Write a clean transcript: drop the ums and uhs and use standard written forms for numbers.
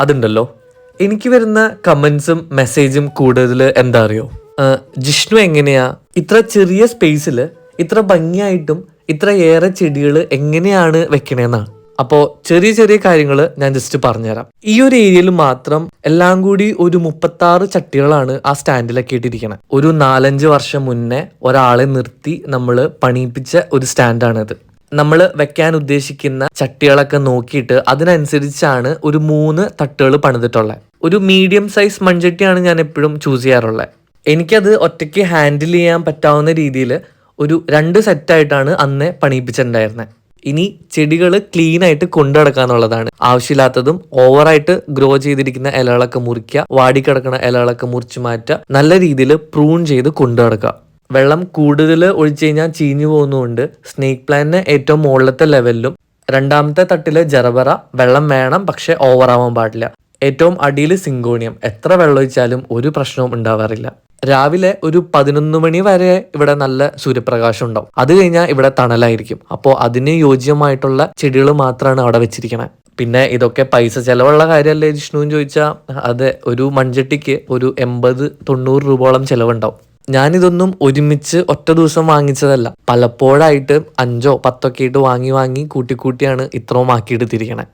അതുണ്ടല്ലോ. എനിക്ക് വരുന്ന കമന്റ്സും മെസ്സേജും കൂടുതൽ എന്താ അറിയോ, ജിഷ്ണു എങ്ങനെയാ ഇത്ര ചെറിയ സ്പേസിൽ ഇത്ര ഭംഗിയായിട്ടും ഇത്ര ഏറെ ചെടികൾ എങ്ങനെയാണ് വെക്കണേന്നാണ്. അപ്പോൾ ചെറിയ ചെറിയ കാര്യങ്ങൾ ഞാൻ ജസ്റ്റ് പറഞ്ഞുതരാം. ഈ ഒരു ഏരിയയിൽ മാത്രം എല്ലാം കൂടി ഒരു 36 ചട്ടികളാണ് ആ സ്റ്റാൻഡിലൊക്കെ ഇട്ടിരിക്കുന്നത്. ഒരു 4-5 വർഷം മുന്നേ ഒരാളെ നിർത്തി നമ്മൾ പണിയിപ്പിച്ച ഒരു സ്റ്റാൻഡാണിത്. നമ്മൾ വെക്കാൻ ഉദ്ദേശിക്കുന്ന ചട്ടികളൊക്കെ നോക്കിയിട്ട് അതിനനുസരിച്ചാണ് ഒരു 3 തട്ടുകൾ പണിതിട്ടുള്ളത്. ഒരു മീഡിയം സൈസ് മൺചട്ടിയാണ് ഞാൻ എപ്പോഴും ചൂസ് ചെയ്യാറുള്ളത്. എനിക്കത് ഒറ്റയ്ക്ക് ഹാൻഡിൽ ചെയ്യാൻ പറ്റാവുന്ന രീതിയിൽ ഒരു 2 സെറ്റായിട്ടാണ് അന്നേ പണിയിപ്പിച്ചിട്ടുണ്ടായിരുന്നത്. ഇനി ചെടികൾ ക്ലീൻ ആയിട്ട് കൊണ്ടു നടക്കാന്നുള്ളതാണ്. ആവശ്യമില്ലാത്തതും ഓവറായിട്ട് ഗ്രോ ചെയ്തിരിക്കുന്ന ഇലകളൊക്കെ മുറിക്കുക, വാടിക്കിടക്കുന്ന ഇലകളൊക്കെ മുറിച്ച് മാറ്റുക, നല്ല രീതിയിൽ പ്രൂൺ ചെയ്ത് കൊണ്ടു നടക്കുക. വെള്ളം കൂടുതൽ ഒഴിച്ചു കഴിഞ്ഞാൽ ചീഞ്ഞു പോകുന്നതുകൊണ്ട് സ്നേക്ക് പ്ലാന്റിന് ഏറ്റവും മുകളിലത്തെ ലെവലിലും 2ാമത്തെ തട്ടില് ജറബറ വെള്ളം വേണം, പക്ഷെ ഓവർ ആവാൻ പാടില്ല. ഏറ്റവും അടിയിൽ സിങ്കോണിയം. എത്ര വെള്ളം ഒഴിച്ചാലും ഒരു പ്രശ്നവും ഉണ്ടാവാറില്ല. രാവിലെ ഒരു 11 മണി വരെ ഇവിടെ നല്ല സൂര്യപ്രകാശം ഉണ്ടാവും. അത് കഴിഞ്ഞാൽ ഇവിടെ തണലായിരിക്കും. അപ്പോൾ അതിന് യോജ്യമായിട്ടുള്ള ചെടികൾ മാത്രമാണ് അവിടെ വെച്ചിരിക്കണേ. പിന്നെ ഇതൊക്കെ പൈസ ചെലവുള്ള കാര്യമല്ലേ ജിഷ്ണുവിന് ചോദിച്ചാൽ, അതെ, ഒരു മൺചട്ടിക്ക് ഒരു 80-90 രൂപയോളം ചെലവുണ്ടാവും. ഞാനിതൊന്നും ഒരുമിച്ച് ഒറ്റ ദിവസം വാങ്ങിച്ചതല്ല. പലപ്പോഴായിട്ട് 5-10 ഒക്കെ ആയിട്ട് വാങ്ങി കൂട്ടിയാണ് ഇത്രയും ആക്കിയിട്ട് തിരിക്കണേ.